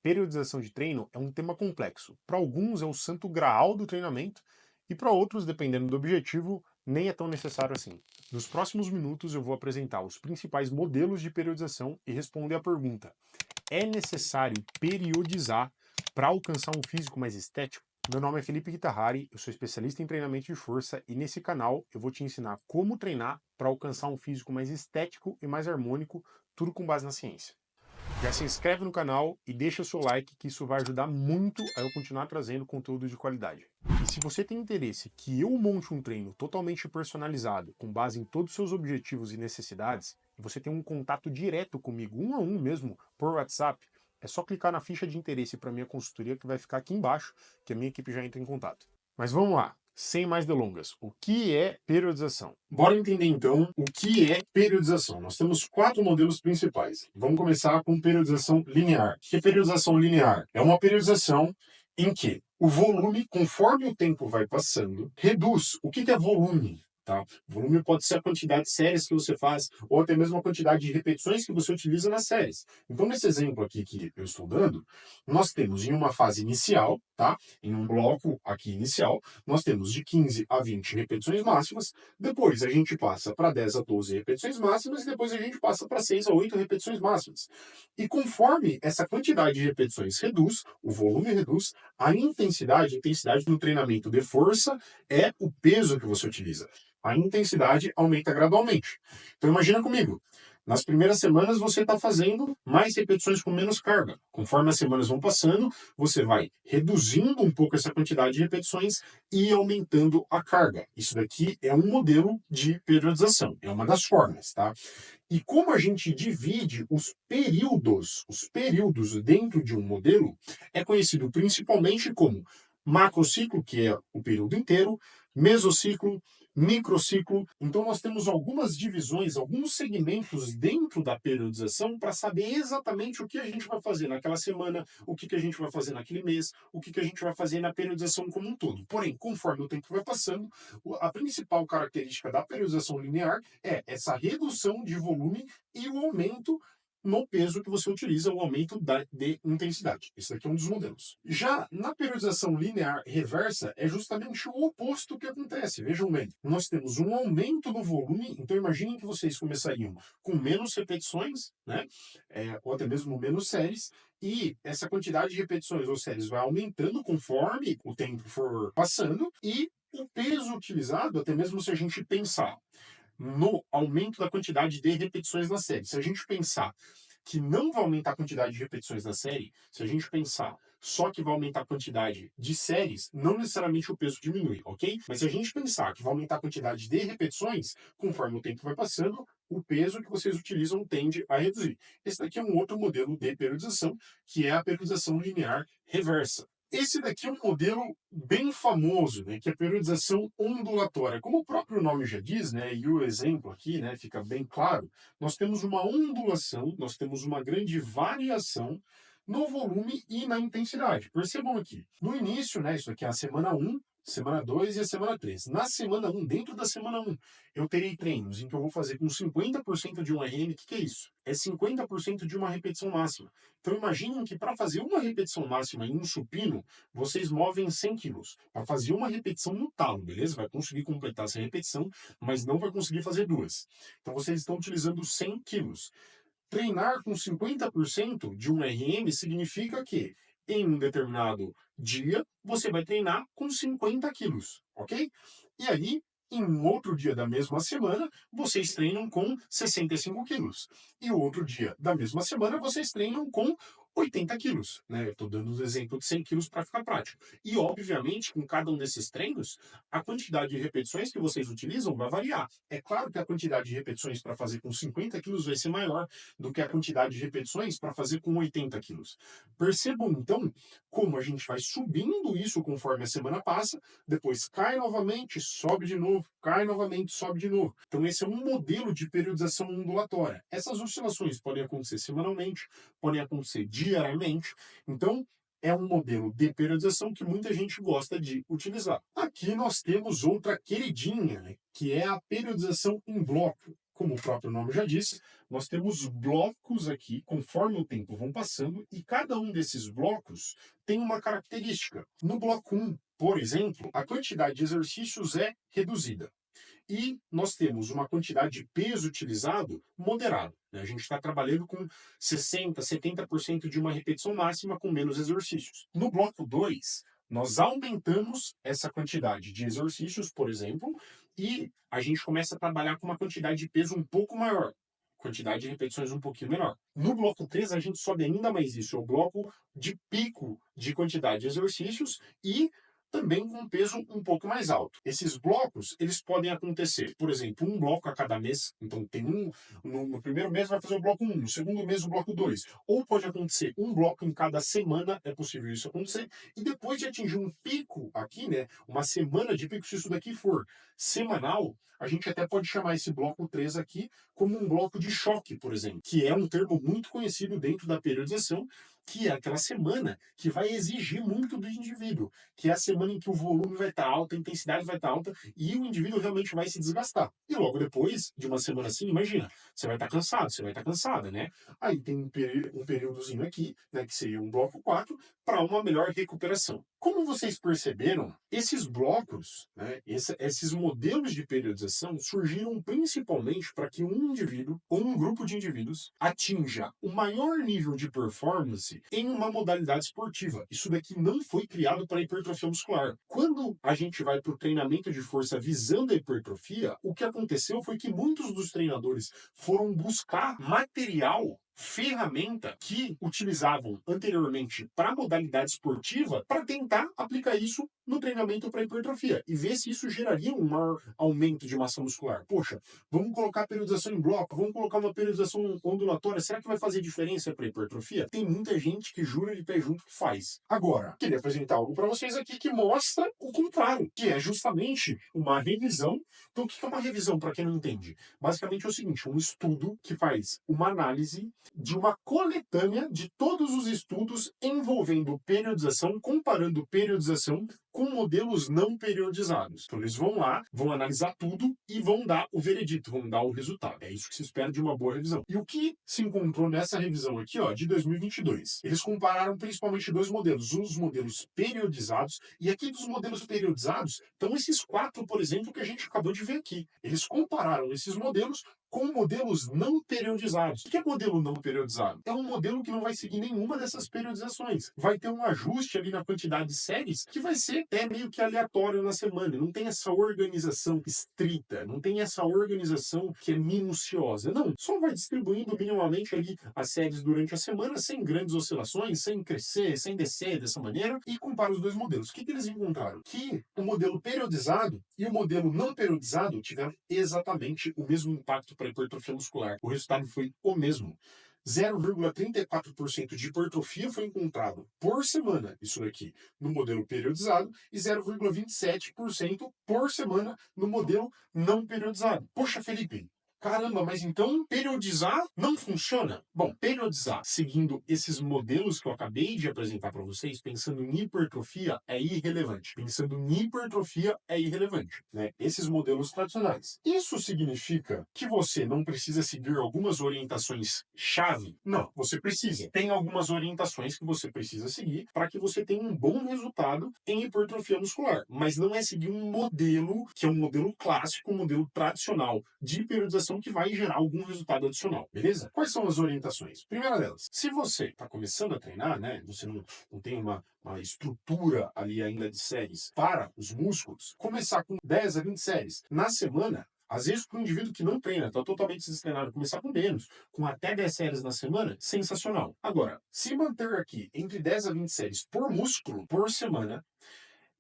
Periodização de treino é um tema complexo. Para alguns é o santo graal do treinamento e para outros, dependendo do objetivo, nem é tão necessário assim. Nos próximos minutos eu vou apresentar os principais modelos de periodização e responder a pergunta: é necessário periodizar para alcançar um físico mais estético? Meu nome é Felipe Guitarrari, eu sou especialista em treinamento de força e nesse canal eu vou te ensinar como treinar para alcançar um físico mais estético e mais harmônico, tudo com base na ciência. Já se inscreve no canal e deixa o seu like, que isso vai ajudar muito a eu continuar trazendo conteúdo de qualidade. E se você tem interesse que eu monte um treino totalmente personalizado, com base em todos os seus objetivos e necessidades, e você tem um contato direto comigo, um a um mesmo, por WhatsApp, é só clicar na ficha de interesse para minha consultoria que vai ficar aqui embaixo, que a minha equipe já entra em contato. Mas vamos lá, sem mais delongas, o que é periodização? Bora entender então o que é periodização. Nós temos 4 modelos principais. Vamos começar com periodização linear. O que é periodização linear? É uma periodização em que o volume, conforme o tempo vai passando, reduz. O que é volume? Tá? Volume pode ser a quantidade de séries que você faz, ou até mesmo a quantidade de repetições que você utiliza nas séries. Então, nesse exemplo aqui que eu estou dando, nós temos em uma fase inicial, tá? Em um bloco aqui inicial, nós temos de 15 a 20 repetições máximas, depois a gente passa para 10 a 12 repetições máximas, e depois a gente passa para 6 a 8 repetições máximas. E conforme essa quantidade de repetições reduz, o volume reduz, a intensidade no treinamento de força é o peso que você utiliza. A intensidade aumenta gradualmente. Então imagina comigo, nas primeiras semanas você está fazendo mais repetições com menos carga. Conforme as semanas vão passando, você vai reduzindo um pouco essa quantidade de repetições e aumentando a carga. Isso daqui é um modelo de periodização, é uma das formas, tá? E como a gente divide os períodos dentro de um modelo, é conhecido principalmente como macrociclo, que é o período inteiro, mesociclo, microciclo. Então nós temos algumas divisões, alguns segmentos dentro da periodização para saber exatamente o que a gente vai fazer naquela semana, o que a gente vai fazer naquele mês, o que a gente vai fazer na periodização como um todo. Porém, conforme o tempo vai passando, a principal característica da periodização linear é essa redução de volume e o aumento no peso que você utiliza, o aumento de intensidade. Esse aqui é um dos modelos. Já na periodização linear reversa, é justamente o oposto que acontece. Vejam bem, nós temos um aumento no volume, então imaginem que vocês começariam com menos repetições, né? Ou até mesmo menos séries, e essa quantidade de repetições ou séries vai aumentando conforme o tempo for passando, e o peso utilizado, até mesmo se a gente pensar no aumento da quantidade de repetições na série. Se a gente pensar que não vai aumentar a quantidade de repetições na série, se a gente pensar só que vai aumentar a quantidade de séries, não necessariamente o peso diminui, ok? Mas se a gente pensar que vai aumentar a quantidade de repetições, conforme o tempo vai passando, o peso que vocês utilizam tende a reduzir. Esse daqui é um outro modelo de periodização, que é a periodização linear reversa. Esse daqui é um modelo bem famoso, né, que é a periodização ondulatória. Como o próprio nome já diz, né, e o exemplo aqui, né, fica bem claro, nós temos uma ondulação, nós temos uma grande variação no volume e na intensidade. Percebam aqui, no início, né, isso aqui é a semana um, semana 2 e a semana 3. Na semana um, dentro da semana um, eu terei treinos em que eu vou fazer com 50% de um RM. O que é isso? É 50% de uma repetição máxima. Então imaginem que para fazer uma repetição máxima em um supino, vocês movem 100 quilos. Para fazer uma repetição no talo, beleza? Vai conseguir completar essa repetição, mas não vai conseguir fazer duas. Então vocês estão utilizando 100 quilos. Treinar com 50% de um RM significa que em um determinado dia você vai treinar com 50 quilos, ok? E aí, em um outro dia da mesma semana, vocês treinam com 65 quilos. E o outro dia da mesma semana, vocês treinam com 80 quilos, né? Eu estou dando o exemplo de 100 quilos para ficar prático. E, obviamente, com cada um desses treinos, a quantidade de repetições que vocês utilizam vai variar. É claro que a quantidade de repetições para fazer com 50 quilos vai ser maior do que a quantidade de repetições para fazer com 80 quilos. Percebam, então, como a gente vai subindo isso conforme a semana passa, depois cai novamente, sobe de novo, cai novamente, sobe de novo. Então, esse é um modelo de periodização ondulatória. Essas oscilações podem acontecer semanalmente, podem acontecer diariamente. Então, é um modelo de periodização que muita gente gosta de utilizar. Aqui nós temos outra queridinha, né, que é a periodização em bloco. como o próprio nome já disse, nós temos blocos aqui, conforme o tempo vão passando, e cada um desses blocos tem uma característica. No bloco 1, por exemplo, a quantidade de exercícios é reduzida. E nós temos uma quantidade de peso utilizado moderado, né? A gente está trabalhando com 60%, 70% de uma repetição máxima com menos exercícios. No bloco 2, nós aumentamos essa quantidade de exercícios, por exemplo, e a gente começa a trabalhar com uma quantidade de peso um pouco maior, quantidade de repetições um pouquinho menor. No bloco 3, a gente sobe ainda mais isso, é o bloco de pico de quantidade de exercícios e também com um peso um pouco mais alto. Esses blocos, eles podem acontecer, por exemplo, um bloco a cada mês. Então, tem no primeiro mês vai fazer o bloco 1, no segundo mês o bloco 2. Ou pode acontecer um bloco em cada semana, é possível isso acontecer. E depois de atingir um pico aqui, né, uma semana de pico, se isso daqui for semanal, a gente até pode chamar esse bloco 3 aqui como um bloco de choque, por exemplo, que é um termo muito conhecido dentro da periodização, que é aquela semana que vai exigir muito do indivíduo, que é a semana em que o volume vai estar alto, a intensidade vai estar alta e o indivíduo realmente vai se desgastar. E logo depois de uma semana assim, imagina, você vai estar cansado, você vai estar cansada, né? Aí tem um períodozinho aqui, né, que seria um bloco 4, para uma melhor recuperação. Como vocês perceberam, esses blocos, né, esses modelos de periodização surgiram principalmente para que um indivíduo ou um grupo de indivíduos atinja o maior nível de performance em uma modalidade esportiva. Isso daqui não foi criado para hipertrofia muscular. Quando a gente vai para o treinamento de força visando a hipertrofia, o que aconteceu foi que muitos dos treinadores foram buscar material, ferramenta que utilizavam anteriormente para a modalidade esportiva para tentar aplicar isso no treinamento para hipertrofia e ver se isso geraria um maior aumento de massa muscular. Poxa, vamos colocar periodização em bloco, vamos colocar uma periodização ondulatória, será que vai fazer diferença para hipertrofia? Tem muita gente que jura de pé junto que faz. Agora, queria apresentar algo para vocês aqui que mostra o contrário, que é justamente uma revisão. Então, o que é uma revisão, para quem não entende? Basicamente é o seguinte, um estudo que faz uma análise de uma coletânea de todos os estudos envolvendo periodização, comparando periodização com modelos não periodizados. Então eles vão lá, vão analisar tudo e vão dar o veredito, vão dar o resultado. É isso que se espera de uma boa revisão. E o que se encontrou nessa revisão aqui, ó, de 2022? Eles compararam principalmente dois modelos, os modelos periodizados, e aqui dos modelos periodizados estão esses 4, por exemplo, que a gente acabou de ver aqui. Eles compararam esses modelos com modelos não periodizados. O que é modelo não periodizado? É um modelo que não vai seguir nenhuma dessas periodizações. Vai ter um ajuste ali na quantidade de séries que vai ser meio que aleatório na semana. Não tem essa organização estrita, não tem essa organização que é minuciosa. Não, só vai distribuindo minimamente ali as séries durante a semana, sem grandes oscilações, sem crescer, sem descer dessa maneira, e compara os dois modelos. O que eles encontraram? Que o modelo periodizado e o modelo não periodizado tiveram exatamente o mesmo impacto para hipertrofia muscular. O resultado foi o mesmo. 0,34% de hipertrofia foi encontrado por semana, isso daqui, no modelo periodizado, e 0,27% por semana no modelo não periodizado. Poxa, Felipe, caramba, mas então periodizar não funciona? Bom, periodizar seguindo esses modelos que eu acabei de apresentar para vocês, pensando em hipertrofia, é irrelevante. Pensando em hipertrofia, é irrelevante, né? Esses modelos tradicionais. Isso significa que você não precisa seguir algumas orientações-chave? Não, você precisa. Tem algumas orientações que você precisa seguir para que você tenha um bom resultado em hipertrofia muscular, mas não é seguir um modelo que é um modelo clássico, um modelo tradicional de periodização que vai gerar algum resultado adicional, beleza? Quais são as orientações? Primeira delas, se você está começando a treinar, né, você não tem uma estrutura ali ainda de séries para os músculos, começar com 10 a 20 séries na semana. Às vezes, para um indivíduo que não treina, está totalmente destreinado, começar com menos, com até 10 séries na semana, sensacional. Agora, se manter aqui entre 10 a 20 séries por músculo por semana,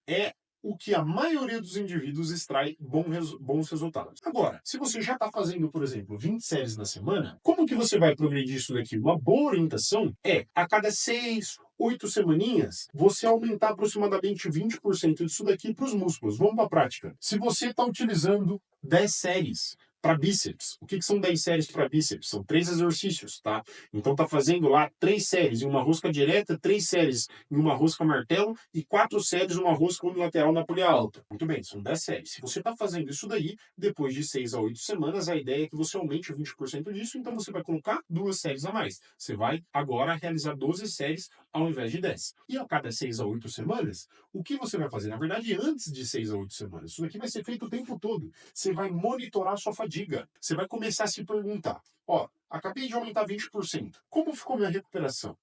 é o que a maioria dos indivíduos extrai bons resultados. Agora, se você já está fazendo, por exemplo, 20 séries na semana, como que você vai progredir isso daqui? Uma boa orientação é, a cada 6, 8 semaninhas, você aumentar aproximadamente 20% disso daqui para os músculos. Vamos para a prática. Se você está utilizando 10 séries para bíceps. O que são 10 séries para bíceps? São 3 exercícios, tá? Então tá fazendo lá 3 séries em uma rosca direta, 3 séries em uma rosca martelo e 4 séries em uma rosca unilateral na polia alta. Muito bem, são 10 séries. Se você tá fazendo isso daí, depois de 6 a 8 semanas, a ideia é que você aumente 20% disso, então você vai colocar 2 séries a mais. Você vai agora realizar 12 séries ao invés de 10. E a cada 6 a 8 semanas, o que você vai fazer? Na verdade, antes de 6 a 8 semanas, isso daqui vai ser feito o tempo todo. Você vai monitorar a sua fadiga. Você vai começar a se perguntar: ó, acabei de aumentar 20%. Como ficou minha recuperação?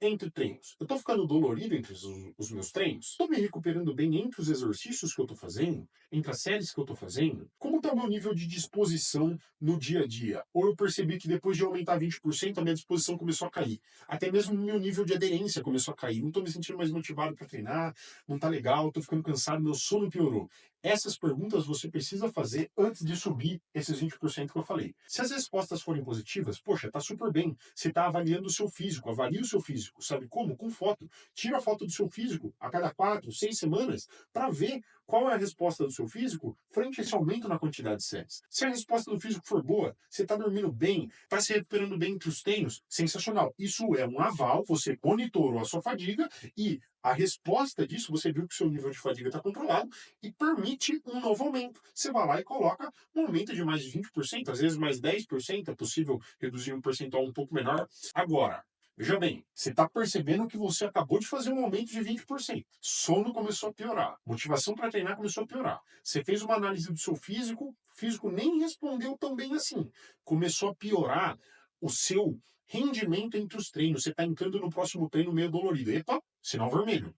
Entre treinos. Eu tô ficando dolorido entre os meus treinos? Tô me recuperando bem entre os exercícios que eu tô fazendo? Entre as séries que eu tô fazendo? Como tá o meu nível de disposição no dia a dia? Ou eu percebi que depois de aumentar 20%, a minha disposição começou a cair? Até mesmo o meu nível de aderência começou a cair. Não tô me sentindo mais motivado para treinar, não tá legal, tô ficando cansado, meu sono piorou. Essas perguntas você precisa fazer antes de subir esses 20% que eu falei. Se as respostas forem positivas, poxa, tá super bem. Você está avaliando o seu físico, avalie o seu físico. Sabe como? Com foto. Tira a foto do seu físico a cada 4, 6 semanas para ver qual é a resposta do seu físico frente a esse aumento na quantidade de séries. Se a resposta do físico for boa, você está dormindo bem, está se recuperando bem entre os treinos, sensacional. Isso é um aval, você monitorou a sua fadiga e a resposta disso, você viu que o seu nível de fadiga está controlado e permite um novo aumento. Você vai lá e coloca um aumento de mais de 20%, às vezes mais 10%, é possível reduzir um percentual um pouco menor. Agora, veja bem, você está percebendo que você acabou de fazer um aumento de 20%. Sono começou a piorar. Motivação para treinar começou a piorar. Você fez uma análise do seu físico, o físico nem respondeu tão bem assim. Começou a piorar o seu rendimento entre os treinos. Você está entrando no próximo treino meio dolorido. Epa, sinal vermelho.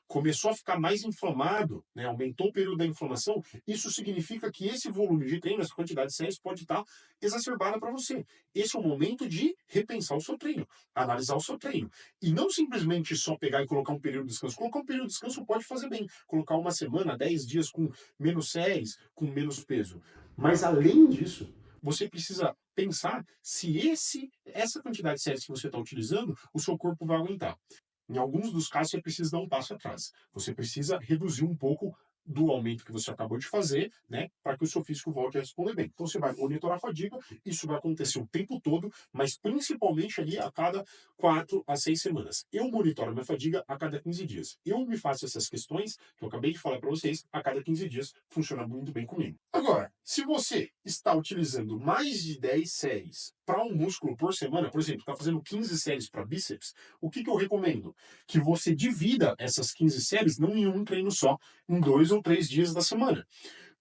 Começou a ficar mais inflamado, né? Aumentou o período da inflamação, isso significa que esse volume de treino, essa quantidade de séries pode estar exacerbada para você. Esse é o momento de repensar o seu treino, analisar o seu treino. E não simplesmente só pegar e colocar um período de descanso. Colocar um período de descanso pode fazer bem. Colocar uma semana, 10 dias com menos séries, com menos peso. Mas além disso, você precisa pensar se essa quantidade de séries que você está utilizando, o seu corpo vai aguentar. Em alguns dos casos, você precisa dar um passo atrás. Você precisa reduzir um pouco do aumento que você acabou de fazer, né, para que o seu físico volte a responder bem. Então, você vai monitorar a fadiga, isso vai acontecer o tempo todo, mas principalmente ali a cada 4 a 6 semanas. Eu monitoro a minha fadiga a cada 15 dias. Eu me faço essas questões que eu acabei de falar para vocês a cada 15 dias. Funciona muito bem comigo. Agora, se você está utilizando mais de 10 séries para um músculo por semana, por exemplo, está fazendo 15 séries para bíceps, o que eu recomendo? Que você divida essas 15 séries não em um treino só, em 2 ou 3 dias da semana.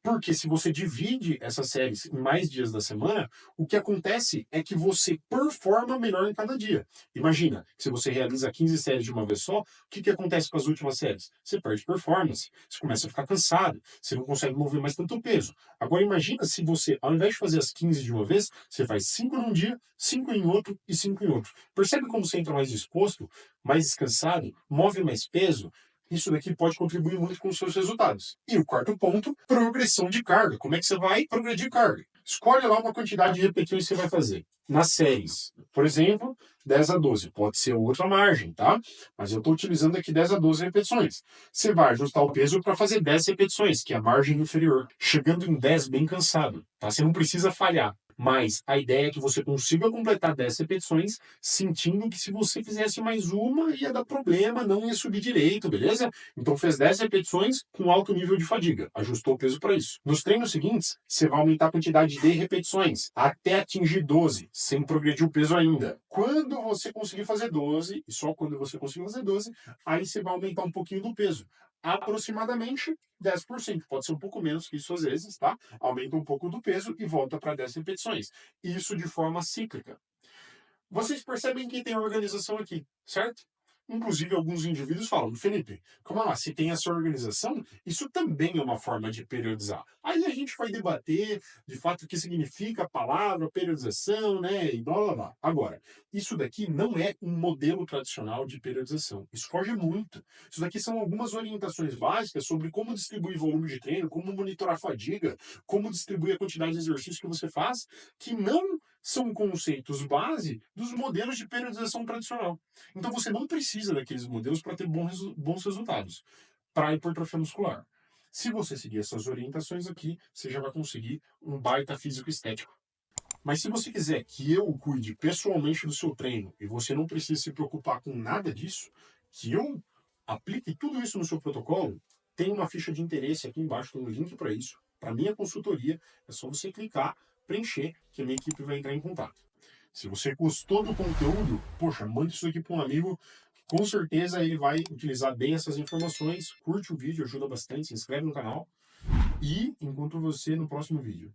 Porque se você divide essas séries em mais dias da semana, o que acontece é que você performa melhor em cada dia. Imagina, se você realiza 15 séries de uma vez só, o que acontece com as últimas séries? Você perde performance, você começa a ficar cansado, você não consegue mover mais tanto peso. Agora imagina se você, ao invés de fazer as 15 de uma vez, você faz 5 num dia, 5 em outro e 5 em outro. Percebe como você entra mais disposto, mais descansado, move mais peso? Isso daqui pode contribuir muito com os seus resultados. E o quarto ponto, progressão de carga. Como é que você vai progredir carga? Escolhe lá uma quantidade de repetições que você vai fazer. Nas séries, por exemplo, 10 a 12. Pode ser outra margem, tá? Mas eu estou utilizando aqui 10 a 12 repetições. Você vai ajustar o peso para fazer 10 repetições, que é a margem inferior. Chegando em 10 bem cansado, tá? Você não precisa falhar. Mas a ideia é que você consiga completar 10 repetições, sentindo que se você fizesse mais uma, ia dar problema, não ia subir direito, beleza? Então fez 10 repetições com alto nível de fadiga, ajustou o peso para isso. Nos treinos seguintes, você vai aumentar a quantidade de repetições até atingir 12, sem progredir o peso ainda. Quando você conseguir fazer 12, e só quando você conseguir fazer 12, aí você vai aumentar um pouquinho do peso. Aproximadamente 10%, pode ser um pouco menos que isso às vezes, tá? Aumenta um pouco do peso e volta para 10 repetições. Isso de forma cíclica. Vocês percebem que tem organização aqui, certo? Inclusive, alguns indivíduos falam, Felipe, calma lá, se tem essa organização, isso também é uma forma de periodizar. Aí a gente vai debater, de fato, o que significa a palavra periodização, né, e blá, blá, blá. Agora, isso daqui não é um modelo tradicional de periodização. Isso foge muito. Isso daqui são algumas orientações básicas sobre como distribuir volume de treino, como monitorar a fadiga, como distribuir a quantidade de exercício que você faz, que não são conceitos base dos modelos de periodização tradicional. Então você não precisa daqueles modelos para ter bons resultados para hipertrofia muscular. Se você seguir essas orientações aqui, você já vai conseguir um baita físico estético. Mas se você quiser que eu cuide pessoalmente do seu treino e você não precisa se preocupar com nada disso, que eu aplique tudo isso no seu protocolo, tem uma ficha de interesse aqui embaixo, tem um link para isso, para minha consultoria, é só você clicar, preencher, que a minha equipe vai entrar em contato. Se você gostou do conteúdo, poxa, mande isso aqui para um amigo, com certeza ele vai utilizar bem essas informações, curte o vídeo, ajuda bastante, se inscreve no canal e encontro você no próximo vídeo.